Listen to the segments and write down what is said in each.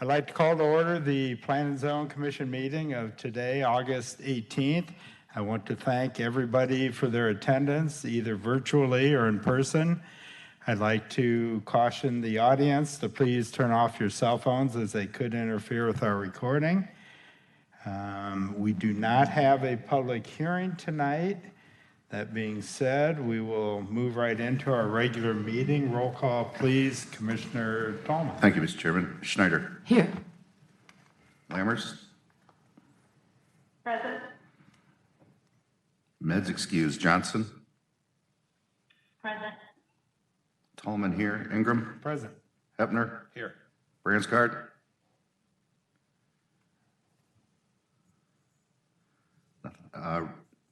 I'd like to call to order the Plan and Zone Commission meeting of today, August 18th. I want to thank everybody for their attendance, either virtually or in person. I'd like to caution the audience to please turn off your cell phones as they could interfere with our recording. We do not have a public hearing tonight. That being said, we will move right into our regular meeting. Roll call, please. Commissioner Tallman. Thank you, Mr. Chairman. Schneider. Here. Lammers. Present. Meds excused. Johnson. Present. Tallman here. Ingram. Present. Hepner. Here. Bransgard.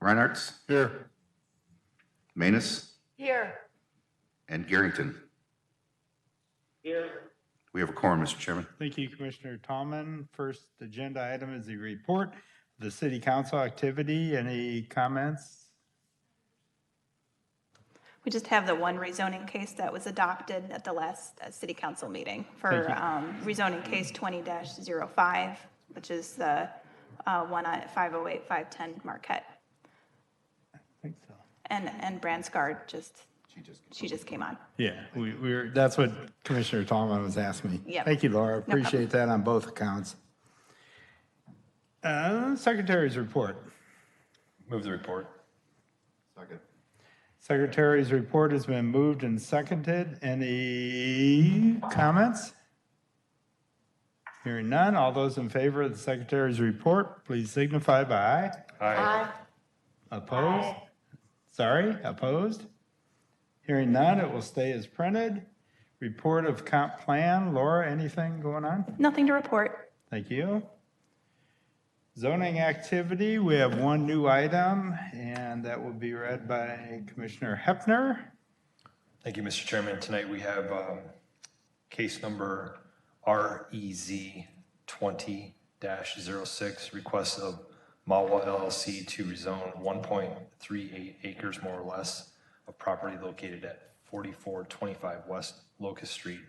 Reinhardt. Here. Manus. Here. And Garrington. Here. We have a quorum, Mr. Chairman. Thank you, Commissioner Tallman. First agenda item is the report of the City Council activity. Any comments? We just have the one rezoning case that was adopted at the last City Council meeting for rezoning case 20-05, which is the one at 508, 510 Marquette. I think so. And Bransgard she just came on. Yeah, that's what Commissioner Tallman was asking me. Yep. Thank you, Laura. No Appreciate that on both accounts. Secretary's report. Move the report. Second. Secretary's report has been moved and seconded. Any comments? Hearing none, all those in favor of the Secretary's report, please signify by aye. Aye. Opposed? Sorry, opposed? Hearing none, it will stay as printed. Report of comp plan. Laura, anything going on? Nothing to report. Thank you. Zoning activity, we have one new item, and that will be read by Commissioner Hepner. Thank you, Mr. Chairman. Tonight we have case number REZ 20-06, request of Mawa LLC to rezone 1.38 acres more or less of property located at 4425 West Locust Street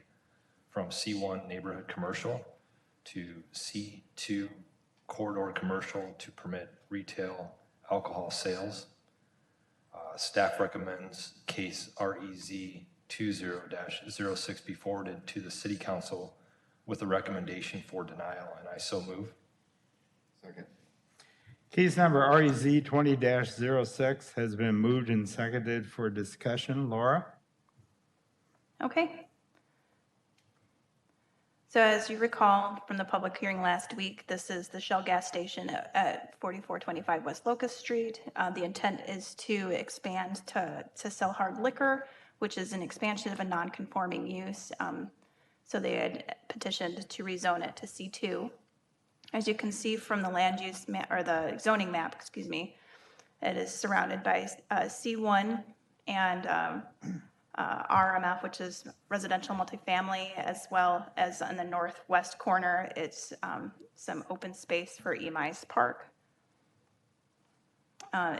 from C1 neighborhood commercial to C2 corridor commercial to permit retail alcohol sales. Staff recommends case REZ 20-06 be forwarded to the City Council with a recommendation for denial, and I so move. Second. Case number REZ 20-06 has been moved and seconded for discussion. Laura? Okay. So as you recall from the public hearing last week, this is the Shell gas station at 4425 West Locust Street. The intent is to expand to sell hard liquor, which is an expansion of a non-conforming use. So they had petitioned to rezone it to C2. As you can see from the land use map, or the zoning map, excuse me, it is surrounded by C1 and RMF, which is residential multifamily, as well as in the northwest corner, it's some open space for Emise Park.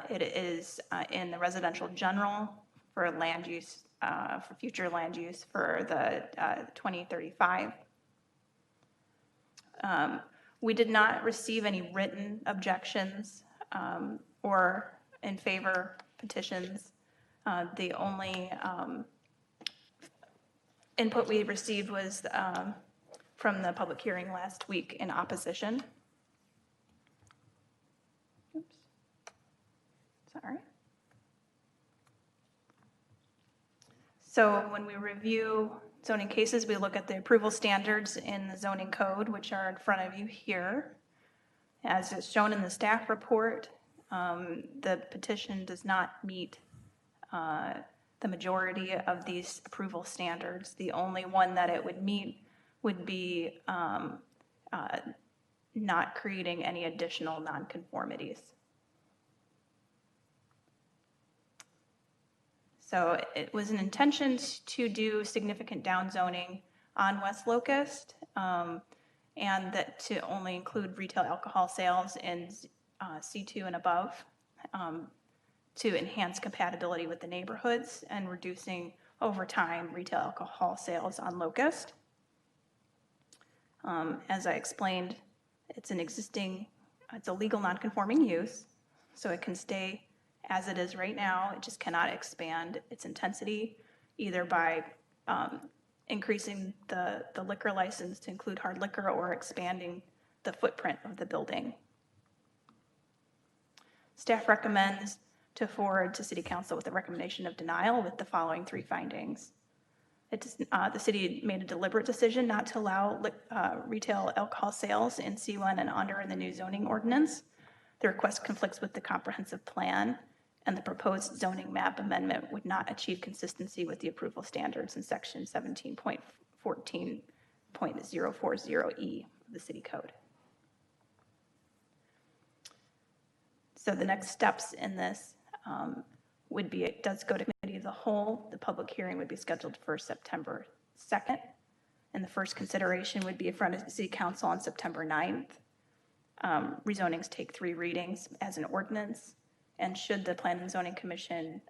It is in the residential general for land use, for future land use for the 2035. We did not receive any written objections or in favor petitions. The only input we received was from the public hearing last week in opposition. Oops. Sorry. So when we review zoning cases, we look at the approval standards in the zoning code, which are in front of you here. As is shown in the staff report, the petition does not meet the majority of these approval standards. The only one that it would meet would be not creating any additional nonconformities. So it was an intention to do significant downzoning on West Locust, and that to only include retail alcohol sales in C2 and above, to enhance compatibility with the neighborhoods and reducing over time retail alcohol sales on Locust. As I explained, it's a legal non-conforming use, so it can stay as it is right now. It just cannot expand its intensity either by increasing the liquor license to include hard liquor or expanding the footprint of the building. Staff recommends to forward to City Council with a recommendation of denial with the following 3 findings. The city made a deliberate decision not to allow retail alcohol sales in C1 and under in the new zoning ordinance. The request conflicts with the comprehensive plan, and the proposed zoning map amendment would not achieve consistency with the approval standards in section 17.14.040E of the city code. So the next steps in this would be, it does go to committee of the whole. The public hearing would be scheduled for September 2nd. And the first consideration would be in front of the City Council on September 9th. Rezonings take 3 readings as an ordinance. And should the Planning and Zoning Commission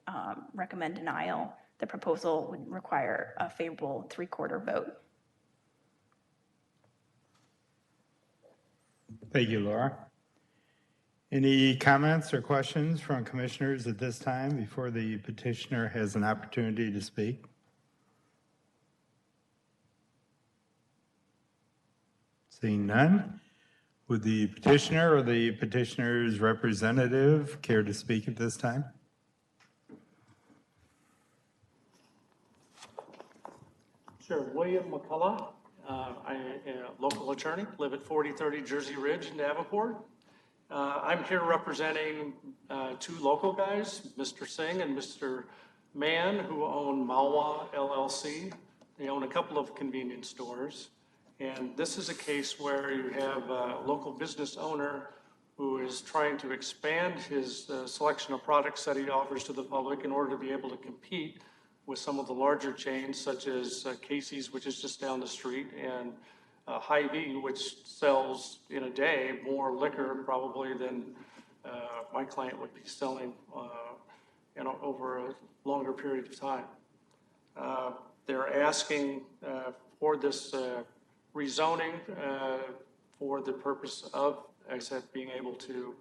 recommend denial, the proposal would require a favorable 3/4 vote. Thank you, Laura. Any comments or questions from commissioners at this time before the petitioner has an opportunity to speak? Seeing none, would the petitioner or the petitioner's representative care to speak at this time? Sure. William McCullough. I'm a local attorney, live at 4030 Jersey Ridge in Davenport. I'm here representing 2 local guys, Mr. Singh and Mr. Mann, who own Malwa LLC. They own a couple of convenience stores. And this is a case where you have a local business owner who is trying to expand his selection of products that he offers to the public in order to be able to compete with some of the larger chains such as Casey's, which is just down the street, and Hy-Vee, which sells in a day more liquor probably than my client would be selling over a longer period of time. They're asking for this rezoning for the purpose of, as I said, being able to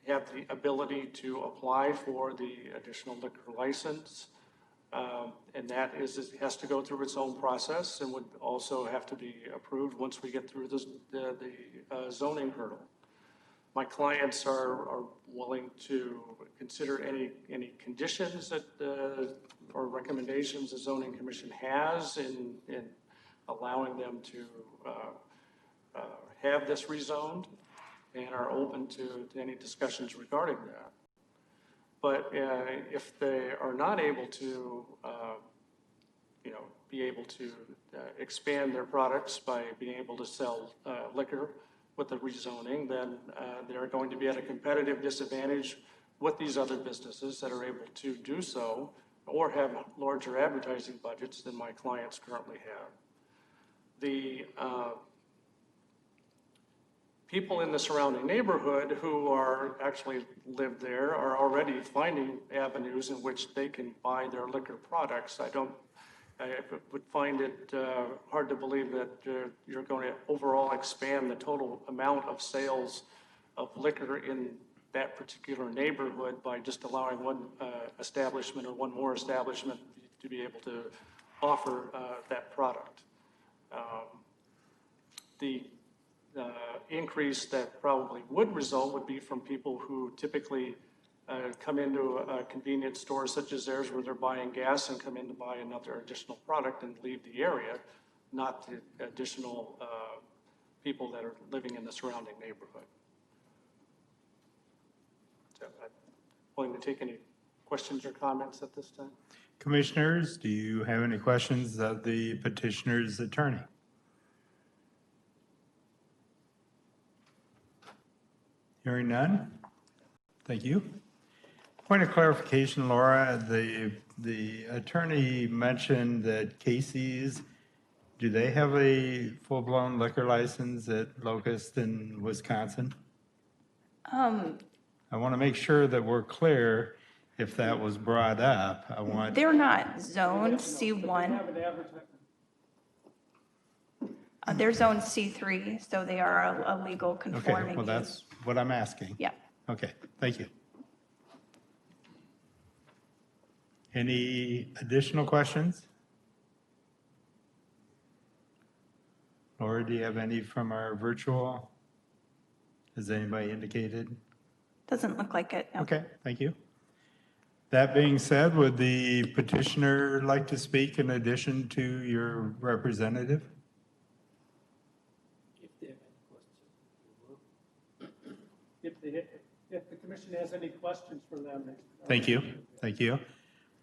have the ability to apply for the additional liquor license. And that has to go through its own process and would also have to be approved once we get through the zoning hurdle. My clients are willing to consider any conditions that or recommendations the zoning commission has in allowing them to have this rezoned, and are open to any discussions regarding that. But if they are not able to, be able to expand their products by being able to sell liquor with the rezoning, then they're going to be at a competitive disadvantage with these other businesses that are able to do so or have larger advertising budgets than my clients currently have. The people in the surrounding neighborhood who are actually live there are already finding avenues in which they can buy their liquor products. I would find it hard to believe that you're going to overall expand the total amount of sales of liquor in that particular neighborhood by just allowing one establishment or one more establishment to be able to offer that product. The increase that probably would result would be from people who typically come into a convenience store such as theirs where they're buying gas and come in to buy another additional product and leave the area, not the additional people that are living in the surrounding neighborhood. So I'm willing to take any questions or comments at this time. Commissioners, do you have any questions of the petitioner's attorney? Hearing none? Thank you. Point of clarification, Laura, the attorney mentioned that Casey's, do they have a full-blown liquor license at Locust in Wisconsin? I want to make sure that we're clear if that was brought up. They're not zoned C1. They're zone C3, so they are a legal Okay, conforming. well, that's what I'm asking. Yeah. Okay, thank you. Any additional questions? Laura, do you have any from our virtual? Has anybody indicated? Doesn't look like it, no. Okay, thank you. That being said, would the petitioner like to speak in addition to your representative? If the commission has any questions for them. Thank you, thank you.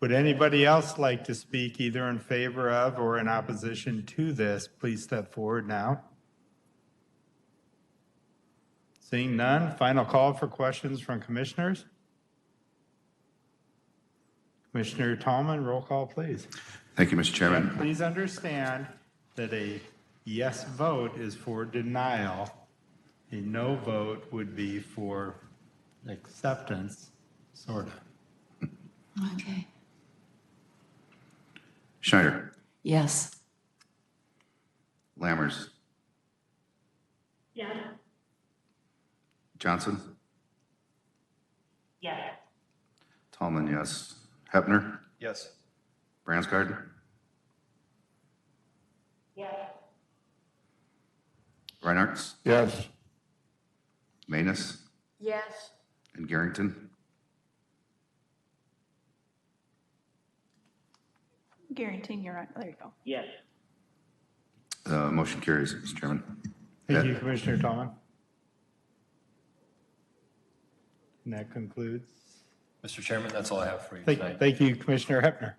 Would anybody else like to speak either in favor of or in opposition to this? Please step forward now. Seeing none, final call for questions from commissioners. Commissioner Tallman, roll call, please. Thank you, Mr. Chairman. Please understand that a yes vote is for denial. A no vote would be for acceptance, sort of. Okay. Schneider, Yes. Lammers, Yes. Johnson, Yes. Tallman, yes. Hepner, Yes. Bransgard, Yes. Reinhardt, Yes. Manus, Yes. and Garrington. Guaranteeing you're on, there you go. Yes. Motion carries, Mr. Chairman. Thank you, Commissioner Tallman. And that concludes. Mr. Chairman, that's all I have for you Thank tonight. thank you, Commissioner Hepner.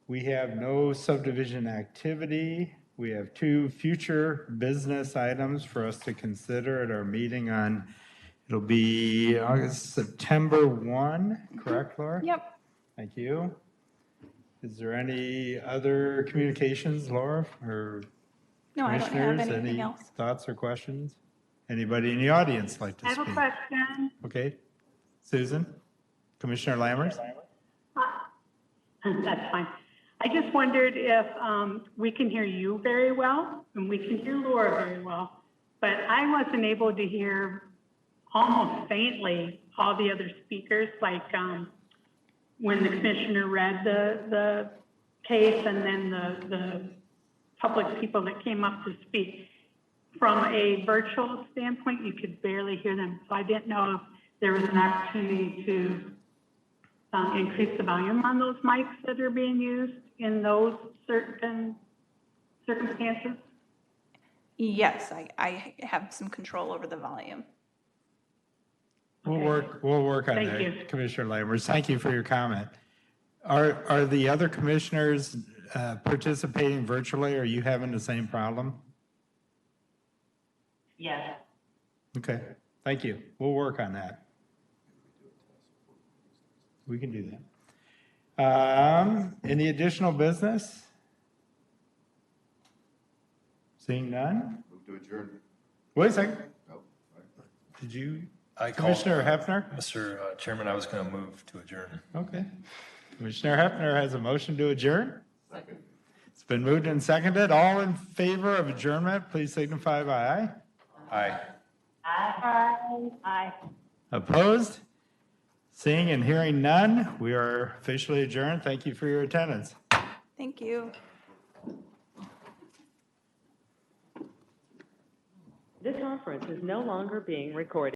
We have no subdivision activity. We have 2 future business items for us to consider at our meeting on, it'll be September 1, correct, Laura? Yep. Thank you. Is there any other communications, Laura, or No, I don't have commissioners? anything Any else. thoughts or questions? Anybody in the audience like to I speak? have a question. Okay. Susan? Commissioner Lammers? That's fine. I just wondered if we can hear you very well and we can hear Laura very well, but I wasn't able to hear almost faintly all the other speakers, like when the commissioner read the case and then the public people that came up to speak. From a virtual standpoint, you could barely hear them. So I didn't know if there was an opportunity to increase the volume on those mics that are being used in those certain circumstances. Yes, I have some control over the volume. We'll work on Thank that, you. Commissioner Lammers. Thank you for your comment. Are the other commissioners participating virtually? Are you having the same problem? Yes. Okay, thank you. We'll work on that. We can do that. Any additional business? Seeing none? Move to adjourn. Wait a second. Did you, I called, Commissioner Hefner? Mr. Chairman, I was going to move to adjourn. Okay. Commissioner Hefner has a motion to adjourn. It's been moved and seconded. All in favor of adjournment, please signify by aye. Aye. Aye. Opposed? Seeing and hearing none, we are officially adjourned. Thank you for your attendance. Thank you. This conference is no longer being recorded.